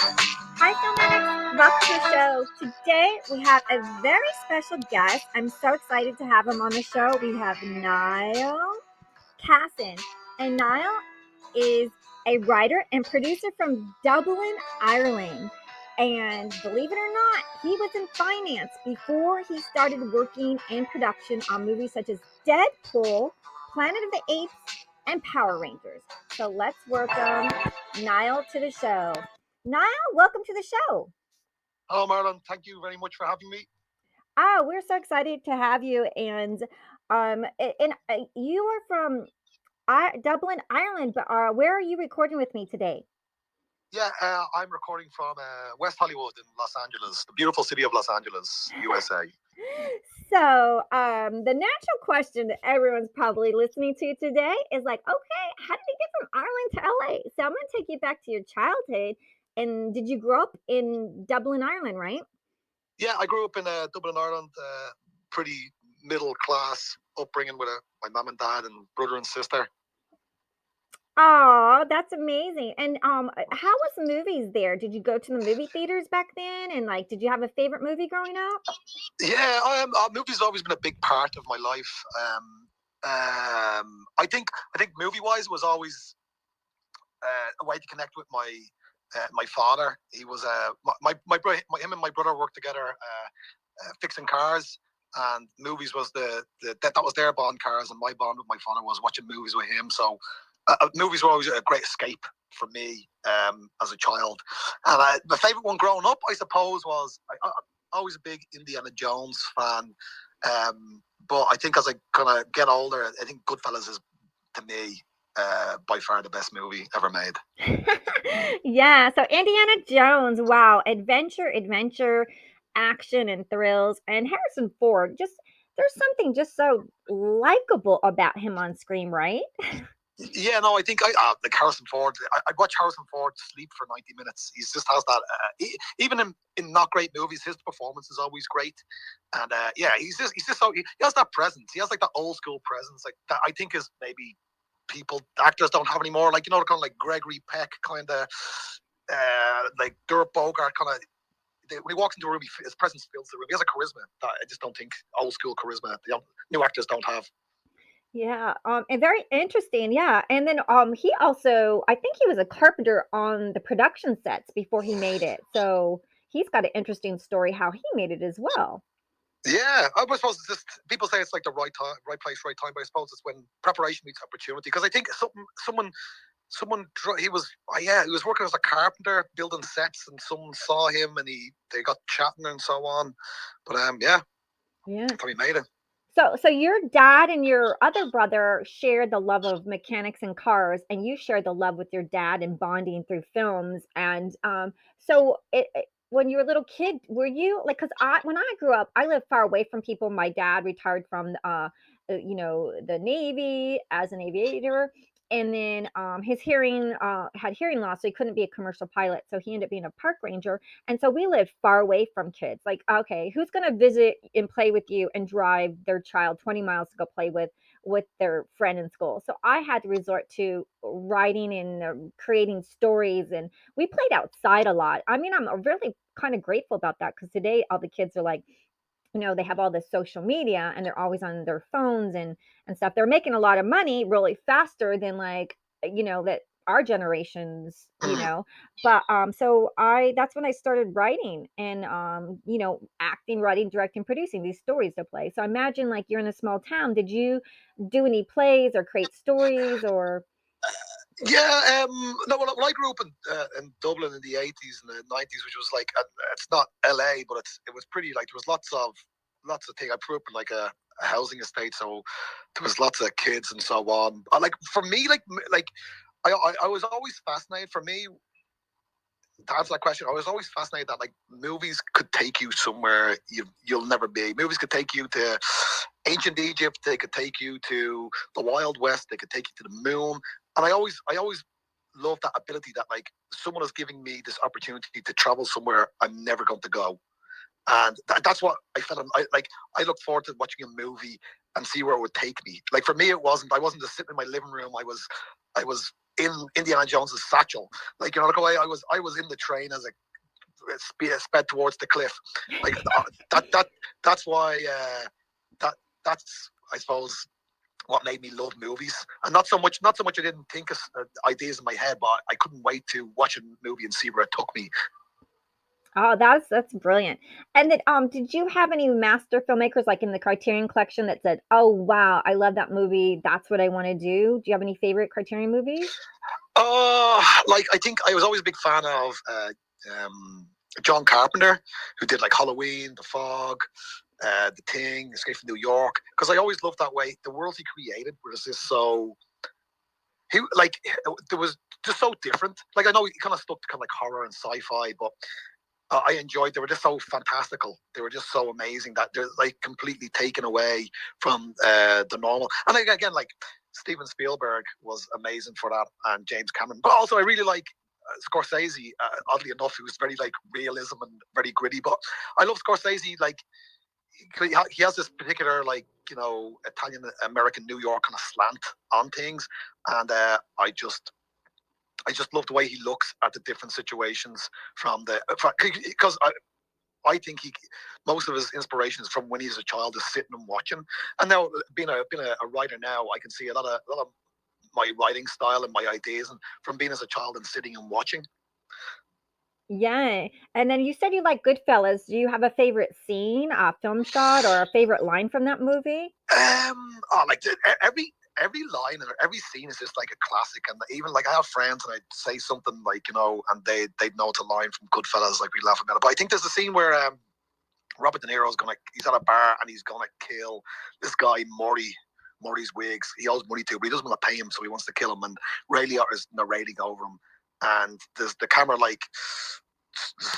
Hi, filmmates! Welcome to the show. Today we have a very special guest. I'm so excited to have him on the show. We have Niall Cassin, and Niall is a writer and producer from Dublin, Ireland. And believe it or not, he was in finance before he started working in production on movies such as Deadpool, Planet of the Apes, and Power Rangers. So let's welcome Niall to the show. Niall, welcome to the show. Hello, Merlin. Thank you very much for having me. Oh, we're so excited to have you. And you are from Dublin, Ireland, but where are you recording with me today? Yeah, I'm recording from West Hollywood in Los Angeles, the beautiful city of Los Angeles, USA. So, the natural question that everyone's probably listening to today is like, okay, how did you get from Ireland to LA? So, I'm going to take you back to your childhood. And did you grow up in Dublin, Ireland, right? Yeah, I grew up in Dublin, Ireland. Pretty middle class upbringing with my mom and dad and brother and sister. Oh, that's amazing. And how was the movies there? Did you go to the movie theaters back then? And like, did you have a favorite movie growing up? Yeah, movies have always been a big part of my life. I think movie wise was always a way to connect with my father. He was him and my brother worked together fixing cars, and movies was that was their bond. Cars, and my bond with my father was watching movies with him. So movies were always a great escape for me as a child. And my favorite one growing up, I suppose, was always a big Indiana Jones fan. But I think as I kind of get older, I think Goodfellas is, to me, by far the best movie ever made. Yeah, so Indiana Jones, wow, adventure, action and thrills, and Harrison Ford, just there's something just so likable about him on screen, right? Yeah, no, I think like Harrison Ford. I'd watch Harrison Ford sleep for 90 minutes. He just has that. Even in not great movies, his performance is always great. And yeah, he's just so he has that presence. He has like that old school presence, like that. I think is maybe actors don't have anymore. Like kind of like Gregory Peck, kind of like Dirk Bogart, kind of. When he walks into a room, his presence fills the room. He has a charisma that I just don't think old school charisma new actors don't have. Yeah, and very interesting. Yeah, and then he also, I think he was a carpenter on the production sets before he made it. So he's got an interesting story how he made it as well. Yeah, I suppose it's just people say it's like the right time, right place, right time. But I suppose it's when preparation meets opportunity. Because I think someone he was yeah, he was working as a carpenter building sets, and someone saw him, and they got chatting and so on. But yeah, Yeah. that's how he made it. So your dad and your other brother shared the love of mechanics and cars, and you shared the love with your dad and bonding through films. And when you were a little kid, were you like? Because when I grew up, I lived far away from people. My dad retired from the Navy as an aviator, and then his hearing had hearing loss, so he couldn't be a commercial pilot. So he ended up being a park ranger, and so we lived far away from kids. Like, okay, who's going to visit and play with you and drive their child 20 miles to go play with their friend in school? So I had to resort to writing and creating stories, and we played outside a lot. I mean, I'm really kind of grateful about that because today all the kids are like, they have all this social media and they're always on their phones and stuff. They're making a lot of money really faster than like, that our generations, but so I that's when I started writing and acting, writing, directing, producing these stories to play. So imagine like you're in a small town. Did you do any plays or create stories or Yeah, no. Well, I grew up in Dublin in the 80s and the 90s, which was like it's not LA, but it was pretty like there was lots of things. I grew up in like a housing estate, so there was lots of kids and so on. Like for me, like I was always fascinated. For me, to answer that question, I was always fascinated that like movies could take you somewhere you'll never be. Movies could take you to ancient Egypt. They could take you to the Wild West. They could take you to the moon. And I always love that ability that like someone is giving me this opportunity to travel somewhere I'm never going to go. And that's what I felt. I look forward to watching a movie and see where it would take me. Like for me, it wasn't. I wasn't just sitting in my living room. I was in Indiana Jones's satchel. Like you know, like I was in the train as it sped towards the cliff. Like that's why that that's I suppose what made me love movies, and not so much I didn't think of ideas in my head, but I couldn't wait to watch a movie and see where it took me. Oh, that's brilliant. And then, did you have any master filmmakers like in the Criterion Collection that said, "Oh wow, I love that movie. That's what I want to do." Do you have any favorite Criterion movies? Like I think I was always a big fan of John Carpenter, who did like Halloween, The Fog, The Thing, Escape from New York, because I always loved that way. The world he created was just so he like there was just so different. Like I know he kind of stuck to kind of like horror and sci-fi, but I enjoyed. They were just so fantastical. They were just so amazing that they're like completely taken away from the normal. And again, like Steven Spielberg was amazing for that, and James Cameron. But also, I really like Scorsese. Oddly enough, he was very like realism and very gritty. But I love Scorsese. Like he has this particular like Italian American New York kind of slant on things, and I just love the way he looks at the different situations from the because I think most of his inspirations from when he's a child is sitting and watching. And now being a writer now, I can see a lot of my writing style and my ideas and from being as a child and sitting and watching. Yeah. And then you said you like Goodfellas. Do you have a favorite scene, a film shot, or a favorite line from that movie? Like every line and every scene is just like a classic. And even like I have friends and I'd say something like and they'd know it's a line from Goodfellas, like we laugh about it. But I think there's a scene where Robert De Niro's he's at a bar and he's gonna kill this guy Maurice Wiggs. He owes money to, but he doesn't want to pay him, so he wants to kill him. And Ray Liotta is narrating over him, and there's the camera like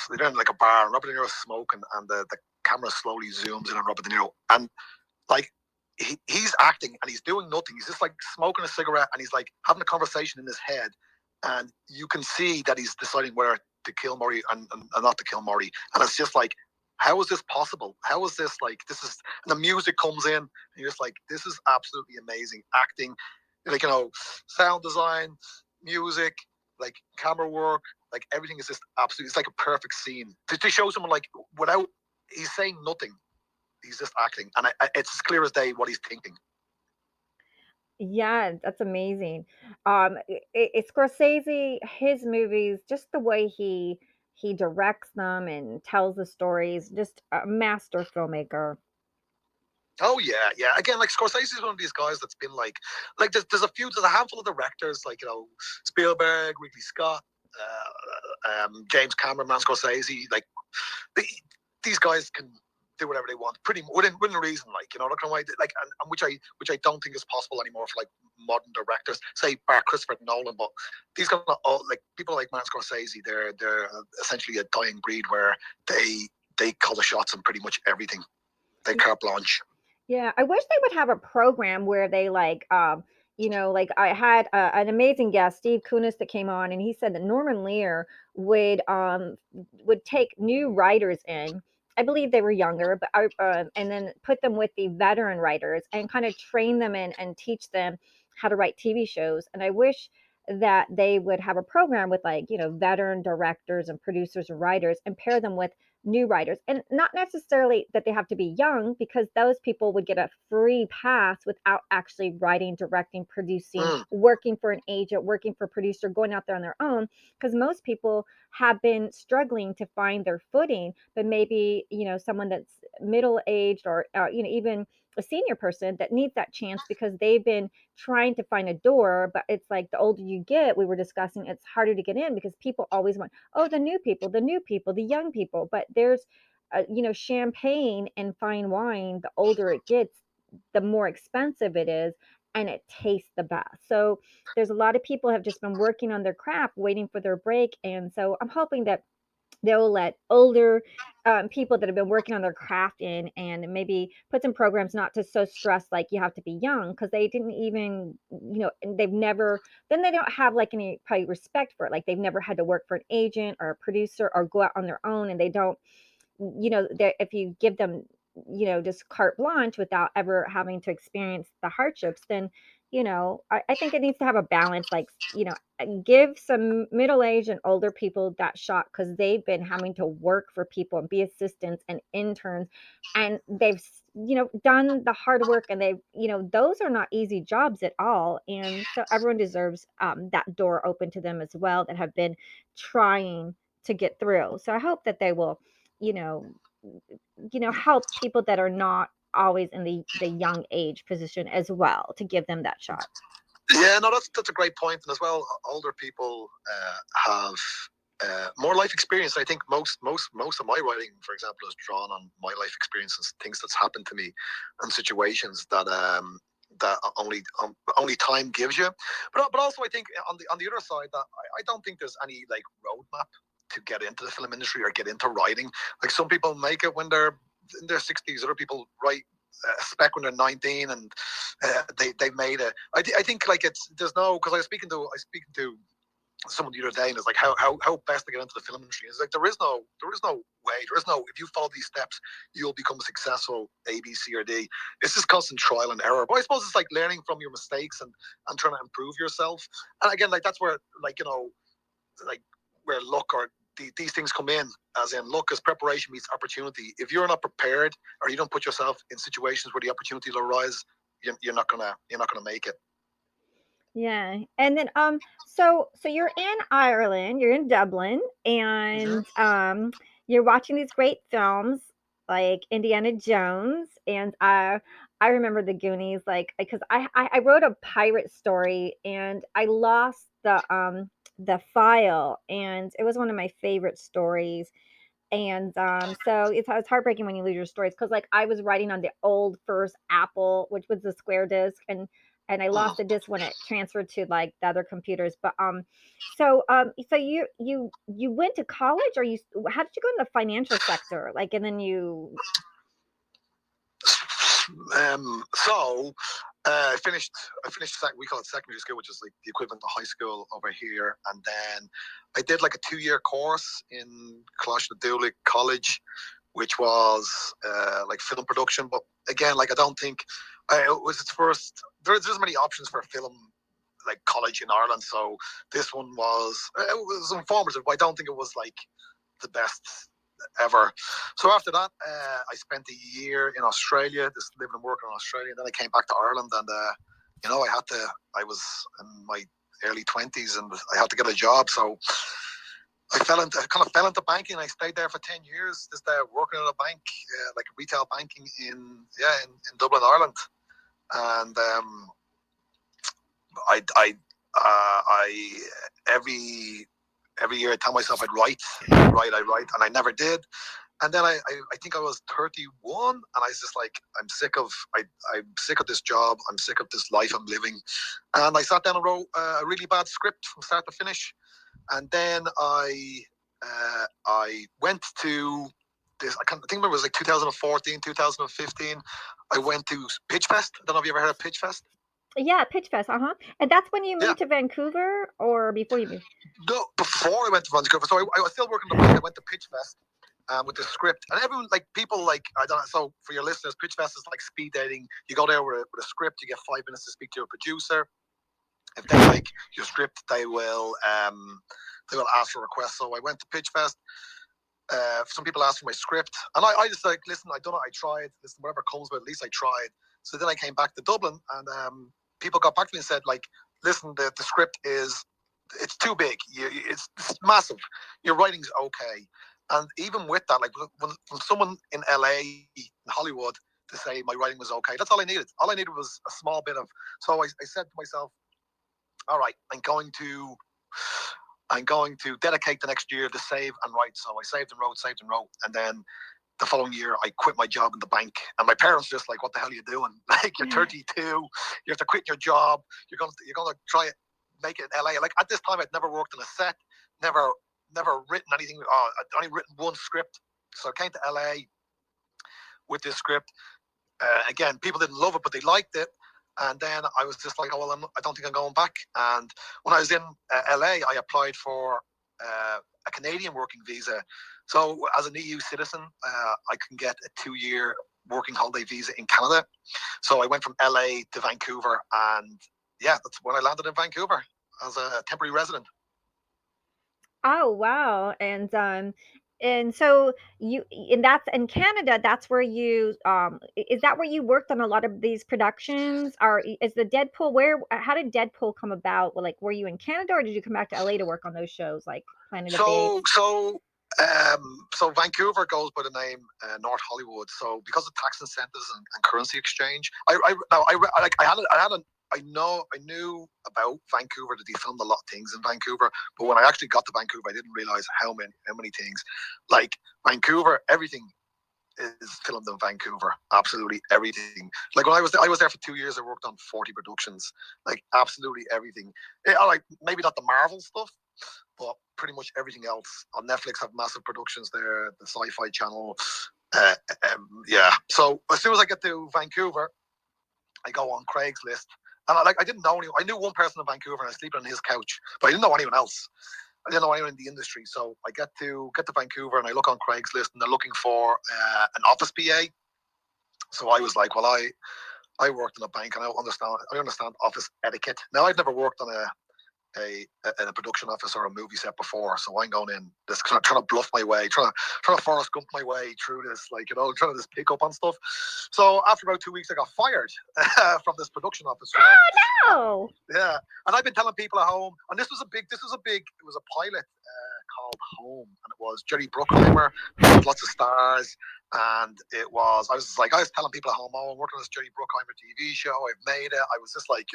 they're in like a bar, and Robert De Niro's smoking, and the camera slowly zooms in on Robert De Niro, and like he's acting and he's doing nothing. He's just like smoking a cigarette and he's like having a conversation in his head, and you can see that he's deciding whether to kill Murray and not to kill Murray, and it's just like. How is this possible? How is this like this is and the music comes in and you're just like this is absolutely amazing acting, like sound design, music, like camera work, like everything is just absolutely it's like a perfect scene to show someone like without he's saying nothing, he's just acting, and it's as clear as day what he's thinking. Yeah, that's amazing. Scorsese, his movies, just the way he directs them and tells the stories, just a master filmmaker. Oh yeah, yeah. Again, like Scorsese is one of these guys that's been like there's a handful of directors like Spielberg, Ridley Scott, James Cameron, Man Scorsese. Like the, these guys can do whatever they want, pretty within reason. Like look at why like and which I don't think is possible anymore for like modern directors. Say bar Christopher Nolan, but these guys are all like people like Man Scorsese. They're essentially a dying breed where they call the shots on pretty much everything. They carte blanche. Yeah, I wish they would have a program where they like I had an amazing guest, Steve Kunis, that came on, and he said that Norman Lear would take new writers in. I believe they were younger, but and then put them with the veteran writers and kind of train them and teach them how to write TV shows. And I wish that they would have a program with like veteran directors and producers and writers and pair them with new writers, and not necessarily that they have to be young, because those people would get a free pass without actually writing, directing, producing, Mm. working for an agent, working for a producer, going out there on their own, because most people have been struggling to find their footing. But maybe someone that's middle aged, or even a senior person that needs that chance because they've been trying to find a door. But it's like the older you get, we were discussing, it's harder to get in because people always want, oh, the new people, the new people, the young people. But there's champagne and fine wine, the older it gets, the more expensive it is, and it tastes the best. So there's a lot of people have just been working on their craft, waiting for their break. And so I'm hoping that they'll let older people that have been working on their craft in, and maybe put some programs, not to so stress like you have to be young, because they didn't even and they've never, then they don't have like any probably respect for it, like they've never had to work for an agent or a producer or go out on their own, and they don't if you give them, just carte blanche without ever having to experience the hardships, then, I think it needs to have a balance, like, give some middle-aged and older people that shot because they've been having to work for people and be assistants and interns, and they've, done the hard work, and they've, those are not easy jobs at all. And so everyone deserves that door open to them as well that have been trying to get through. So I hope that they will, you know, help people that are not always in the young age position as well, to give them that shot. Yeah, no, that's a great point. And as well, older people have more life experience. I think most of my writing, for example, is drawn on my life experiences, things that's happened to me, and situations that only time gives you. But also, I think on the other side, that I don't think there's any like roadmap to get into the film industry or get into writing. Like, some people make it when they're in their 60s. Other people write spec when they're 19, and they made it. I think like there's no, because I was speaking to someone the other day, and it's like how best to get into the film industry. It's like there is no way, if you follow these steps you'll become successful, A, B, C, or D. It's just constant trial and error. But I suppose it's like learning from your mistakes and trying to improve yourself. And again, like that's where, like, like where luck or these things come in, as in luck is preparation meets opportunity. If you're not prepared, or you don't put yourself in situations where the opportunity will arise, you're not gonna make it. Yeah. And then so you're in Ireland, you're in Dublin, and you're watching these great films like Indiana Jones, and I remember the Goonies, like, because I wrote a pirate story and I lost the file, and it was one of my favorite stories. And so it's heartbreaking when you lose your stories, because like I was writing on the old first Apple, which was the square disk, and I lost the disk when it transferred to like the other computers. But so you went to college, or how did you go in the financial sector, like, and then you. So I finished. We call it secondary school, which is like the equivalent to high school over here. And then I did like a 2-year course in Coláiste College, which was like film production. But again, like I don't think it was its first. There's many options for film like college in Ireland. So this one was informative, but I don't think it was like the best ever. So after that, I spent a year in Australia, just living and working in Australia. And then I came back to Ireland, and I was in my early 20s, and I had to get a job. So I kind of fell into banking. I stayed there for 10 years, just working at a bank, like retail banking in Dublin, Ireland. And I every year I tell myself I'd write, and I never did. And then I think I was 31, and I was just like, I'm sick of this job. I'm sick of this life I'm living. And I sat down and wrote a really bad script from start to finish. And then I went to this. I think it was like 2014, 2015. I went to Pitch Fest. I don't know if you ever heard of Pitch Fest. Yeah, Pitch Fest, and that's when you moved to Vancouver, or before you moved? No, before I went to Vancouver. So I was still working the bank. I went to Pitch Fest with the script, and everyone, like, people, like, I don't know. So for your listeners, Pitch Fest is like speed dating. You go there with a script. You get 5 minutes to speak to your producer. If they like your script, they will ask for requests. So I went to Pitch Fest. Some people asked for my script, and I just like, listen, I don't know, I tried. Listen, whatever comes, but at least I tried. So then I came back to Dublin, and people got back to me and said, like, listen, the script it's too big. It's massive. Your writing's okay. And even with that, like, when someone in LA, in Hollywood, to say my writing was okay, that's all I needed. All I needed was a small bit of. So I said to myself, all right, I'm going to dedicate the next year to save and write. So I saved and wrote, and then the following year I quit my job in the bank. And my parents just like, what the hell are you doing? Like, you're 32, you have to quit your job. You're gonna try it, make it in LA. Like, at this time I'd never worked on a set, never written anything. I'd only written one script. So I came to LA with this script. Again, people didn't love it, but they liked it. And then I was just like, oh, well, I don't think I'm going back. And when I was in LA, I applied for a Canadian working visa. So as an EU citizen, I can get a 2-year working holiday visa in Canada. So I went from LA to Vancouver, and yeah, that's when I landed in Vancouver as a temporary resident. Oh, wow. And so and that's in Canada, that's where you is that where you worked on a lot of these productions? Or is the Deadpool where how did Deadpool come about? Like, were you in Canada or did you come back to LA to work on those shows like Planet of the So Apes? so Vancouver goes by the name North Hollywood. So because of tax incentives and currency exchange, I knew about Vancouver that they filmed a lot of things in Vancouver, but when I actually got to Vancouver, I didn't realize how many things. Like Vancouver, everything is filmed in Vancouver. Absolutely everything. Like when I was there for 2 years, I worked on 40 productions. Like absolutely everything. Like maybe not the Marvel stuff, but pretty much everything else. On Netflix have massive productions there. The Sci-Fi Channel. Yeah. So as soon as I get to Vancouver, I go on Craigslist. And I didn't know anyone. I knew one person in Vancouver and I was sleeping on his couch, but I didn't know anyone else. I didn't know anyone in the industry. So I get to Vancouver and I look on Craigslist and they're looking for an office PA. So I was like, well, I worked in a bank and I understand office etiquette. Now I've never worked on a production office or a movie set before, so I'm going in this trying to bluff my way, trying to Forrest Gump my way through this, like trying to just pick up on stuff. So after about 2 weeks, I got fired from this production office job. Oh Yeah, and I've been telling people at home, and it was a pilot called Home, and it was Jerry Bruckheimer, had lots of stars, and I was telling people at home, oh, I'm working on this Jerry Bruckheimer TV show, I've made it. I was just like,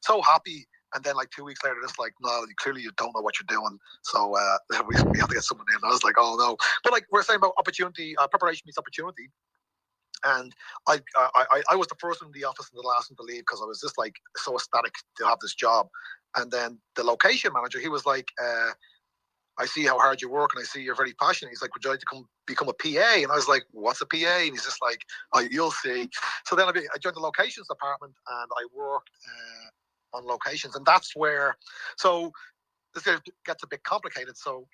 so happy. And then like 2 weeks later, just like, no, clearly you don't know what you're doing. So we have to get someone in. I was like, oh no. But like we're saying about opportunity, preparation meets opportunity. And I was the first one in the office and the last one to leave because I was just like so ecstatic to have this job. And then the location manager, he was like, I see how hard you work and I see you're very passionate. He's like, would you like to come become a PA? And I was like, what's a PA? And he's just like, oh, you'll see. So then I joined the locations department and I worked on locations. And that's where, so this gets a bit complicated. So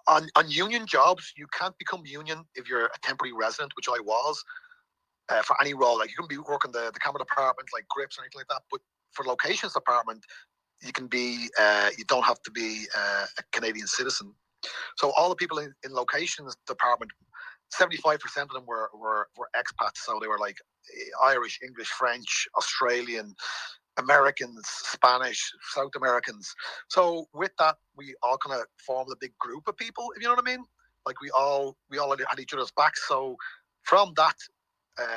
on union jobs, you can't become union if you're a temporary resident, which I was. For any role, like you can be working the camera department, like grips or anything like that. But for locations department, you can be you don't have to be a Canadian citizen. So all the people in locations department, 75% of them were expats. So they were like Irish, English, French, Australian, Americans, Spanish, South Americans. So with that, we all kind of formed a big group of people, if you know what I mean. Like we all had each other's backs. So from that,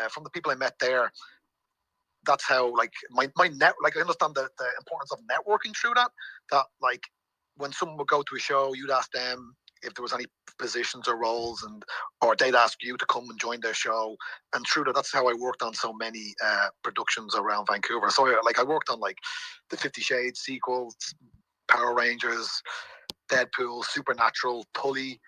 from the people I met there, that's how like my net, like I understand the importance of networking through that. That like when someone would go to a show, you'd ask them if there was any positions or roles, or they'd ask you to come and join their show. And through that's how I worked on so many productions around Vancouver. So I worked on like the 50 Shades sequels, Power Rangers, Deadpool, Supernatural, Tully,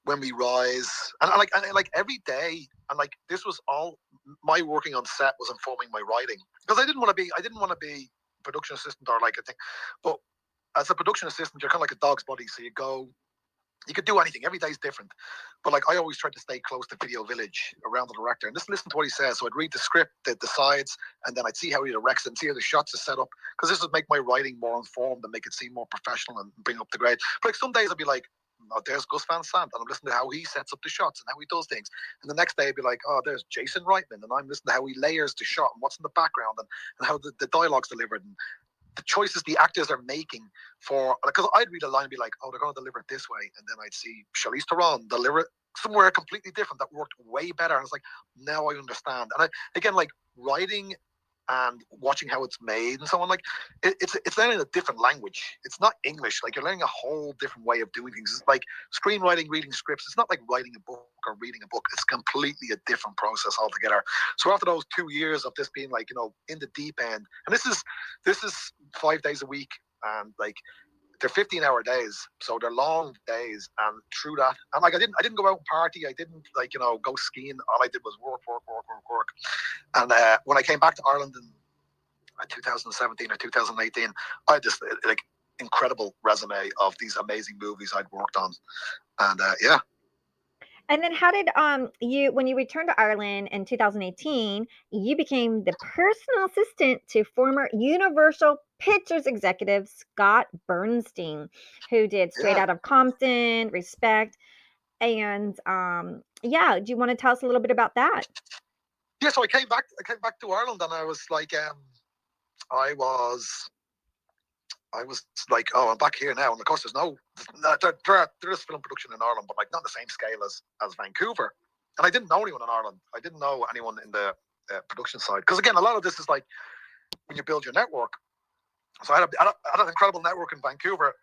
When We Rise, and like every day, and like this was all my working on set was informing my writing because I didn't want to be production assistant or like a thing, but as a production assistant, you're kind of like a dog's body, so you could do anything. Every day's different. But like I always tried to stay close to Video Village around the director and just listen to what he says. So I'd read the script, the sides, and then I'd see how he directs it and see how the shots are set up. Because this would make my writing more informed and make it seem more professional and bring up the grade. But like some days I'd be like, oh, there's Gus Van Sant, and I'm listening to how he sets up the shots and how he does things. And the next day I'd be like, oh, there's Jason Reitman, and I'm listening to how he layers the shot and what's in the background and how the dialogue's delivered and the choices the actors are making for, because I'd read a line and be like, oh, they're going to deliver it this way. And then I'd see Charlize Theron deliver it somewhere completely different that worked way better. And it's like, now I understand. And again, like writing and watching how it's made and so on, like it's learning a different language. It's not English. Like you're learning a whole different way of doing things. It's like screenwriting, reading scripts. It's not like writing a book or reading a book. It's completely a different process altogether. So after those 2 years of this being like, in the deep end, and this is 5 days a week, and like they're 15-hour days, so they're long days. And through that, and like I didn't go out and party. I didn't like go skiing. All I did was work. And when I came back to Ireland in 2017 or 2018, I just like incredible resume of these amazing movies I'd worked on, and yeah. And then how did you when you returned to Ireland in 2018, you became the personal assistant to former Universal Pictures executive Scott Bernstein, who did Straight Yeah, Out of Compton, Respect, and yeah, do you want to tell us a little bit about that? yeah. So I came back. I came back to Ireland, and I was like, I was, I was like, oh, I'm back here now. And of course, there is film production in Ireland, but like not the same scale as Vancouver. And I didn't know anyone in Ireland. I didn't know anyone in the production side, because again, a lot of this is like when you build your network. So I had an incredible network in Vancouver,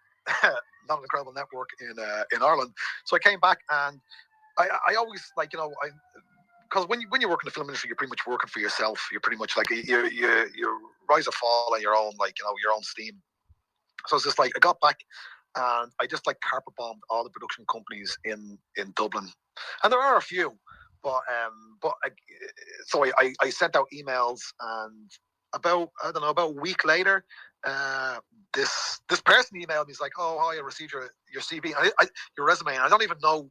not an incredible network in Ireland. So I came back, and I always like, I because when you work in the film industry, you're pretty much working for yourself. You're pretty much like you rise or fall on your own, like your own steam. So it's just like I got back, and I just like carpet bombed all the production companies in Dublin, and there are a few, but so I sent out emails, and about I don't know about a week later, this person emailed me. He's like, "Oh, hi, I received your CV, your resume, and I don't even know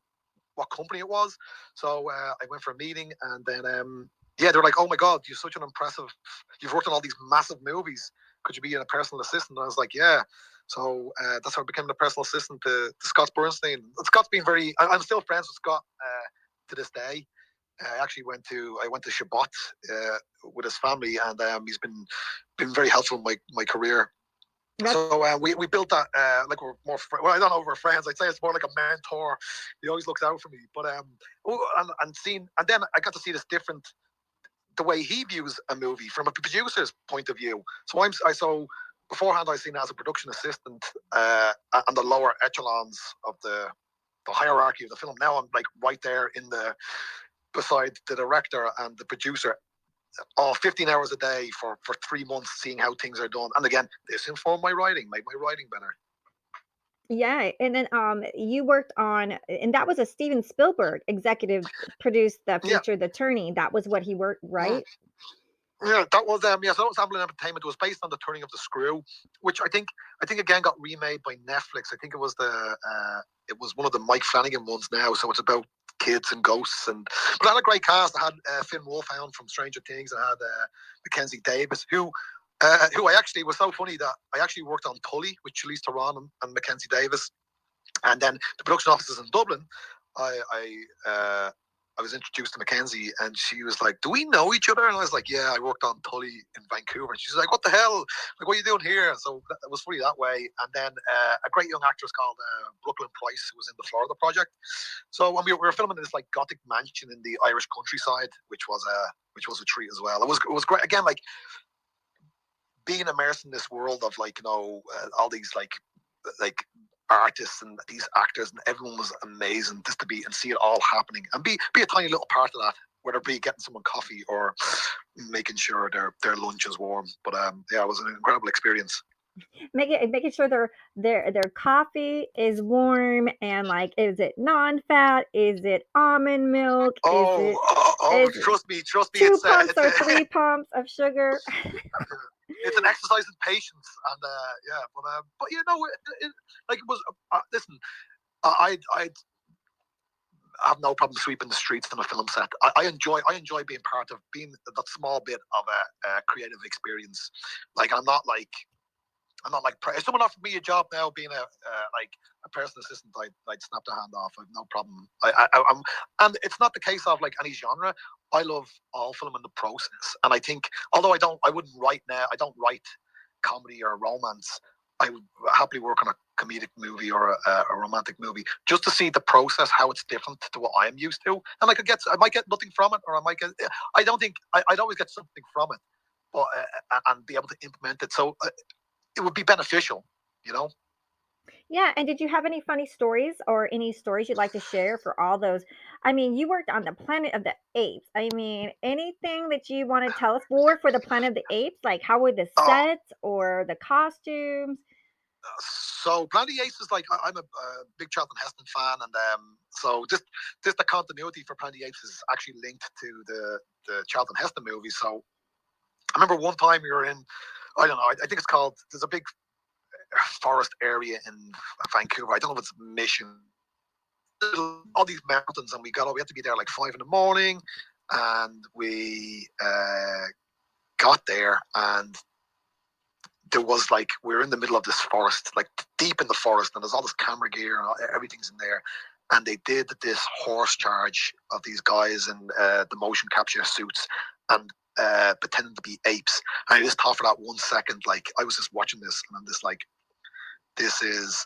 what company it was." So I went for a meeting, and then yeah, they're like, "Oh my God, you're such an impressive. You've worked on all these massive movies. Could you be a personal assistant?" And I was like, "Yeah." So that's how I became the personal assistant to Scott Bernstein. And Scott's been very. I'm still friends with Scott to this day. I went to Shabbat with his family, and he's been very helpful in my career. That's So we built that like we're more well, I don't know if we're friends. I'd say it's more like a mentor. He always looks out for me. But and then I got to see this different the way he views a movie from a producer's point of view. So beforehand I seen it as a production assistant and the lower echelons of the hierarchy of the film. Now I'm like right there in the beside the director and the producer, all 15 hours a day for 3 months, seeing how things are done. And again, this informed my writing, made my writing better. yeah, and then you worked on, and that was a Steven Spielberg executive produced the Yeah. feature The Turning. That was what he worked, Mm. right? Yeah, that was yes, that was Amblin Entertainment. It was based on The Turning of the Screw, which I think again got remade by Netflix. I think it was one of the Mike Flanagan ones now. So it's about kids and ghosts, but it had a great cast. I had Finn Wolfhound from Stranger Things. I had Mackenzie Davis, who I actually was so funny that I actually worked on Tully with Charlize Theron and Mackenzie Davis, and then the production offices in Dublin. I was introduced to Mackenzie, and she was like, "Do we know each other?" And I was like, "Yeah, I worked on Tully in Vancouver." And she's like, "What the hell? Like, what are you doing here?" So it was funny that way. And then a great young actress called Brooklyn Price, who was in the Florida project. So when we were filming in this like Gothic mansion in the Irish countryside, which was a treat as well. It was great. Again, like being immersed in this world of like all these like artists and these actors, and everyone was amazing just to be and see it all happening and be a tiny little part of that, whether it be getting someone coffee or making sure their lunch is warm. But yeah, it was an incredible experience. Making sure their coffee is warm, and like, is it non-fat? Is it almond milk? Is it Trust me, two pumps or three pumps of sugar? it's an exercise in patience, and yeah, but like it was. Listen, I have no problem sweeping the streets on a film set. I enjoy being part of being that small bit of a creative experience. Like I'm not like if someone offered me a job now being like a personal assistant, I'd snap the hand off. I've no problem. I'm and it's not the case of like any genre. I love all film in the process, and I think although I wouldn't write now. I don't write comedy or romance. I would happily work on a comedic movie or a romantic movie just to see the process, how it's different to what I'm used to, and I might get nothing from it, or I might get. I don't think I'd always get something from it, but and be able to implement it. So it would be beneficial, you know. Yeah, and did you have any funny stories or any stories you'd like to share for all those? I mean, you worked on the Planet of the Apes. I mean, anything that you want to tell us more for the Planet of the Apes? Like, how were the Oh, sets or the costumes? so Planet of the Apes is like I'm a big Charlton Heston fan, and so just the continuity for Planet of the Apes is actually linked to the Charlton Heston movie. So I remember one time we were in, I don't know, I think it's called. There's a big forest area in Vancouver. I don't know if it's Mission. All these mountains, and we had to be there like 5 in the morning, and we got there, and there was like, we were in the middle of this forest, like deep in the forest, and there's all this camera gear and everything's in there. And they did this horse charge of these guys in the motion capture suits and pretending to be apes. And I just thought for that 1 second, like I was just watching this, and I'm just like, this is.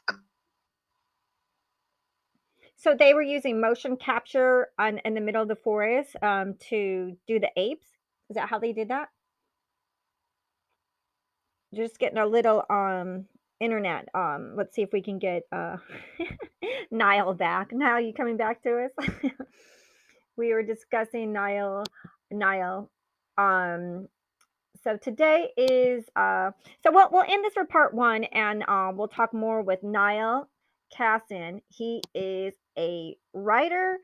So they were using motion capture in the middle of the forest to do the apes. Is that how they did that? Just getting a little internet. Let's see if we can get Niall back. Niall, you coming back to us? We were discussing Niall. Um so today is so we'll end this for part one, and we'll talk more with Niall Cassin. He is a writer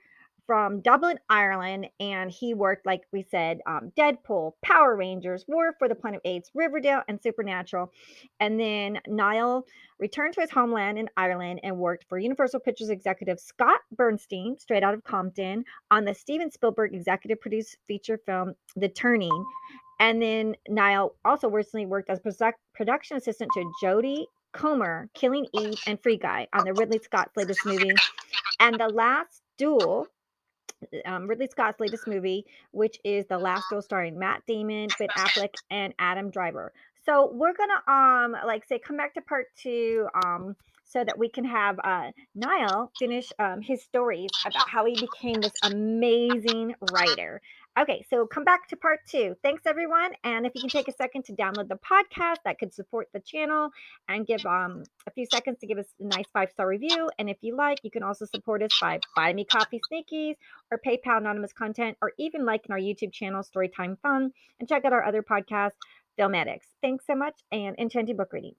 from Dublin, Ireland, and he worked, like we said, Deadpool, Power Rangers, War for the Planet of Apes, Riverdale, and Supernatural. And then Niall returned to his homeland in Ireland and worked for Universal Pictures executive Scott Bernstein, straight out of Compton, on the Steven Spielberg executive produced feature film The Turning. And then Niall also recently worked as production assistant to Jodie Comer, Killing Eve, and Free Guy on the Ridley Scott's latest movie, and The Last Duel, Ridley Scott's latest movie, which is The Last Duel, starring Matt Damon, Ben Affleck, and Adam Driver. So we're gonna like say come back to part two so that we can have Niall finish his stories about how he became this amazing writer. Okay, so come back to part two. Thanks everyone, and if you can take a second to download the podcast, that could support the channel, and give a few seconds to give us a nice 5-star review. And if you like, you can also support us by Buy Me Coffee Sneakies or PayPal anonymous content, or even like in our YouTube channel, Storytime Fun, and check out our other podcast, Film Addicts. Thanks so much, and enchanting book readings.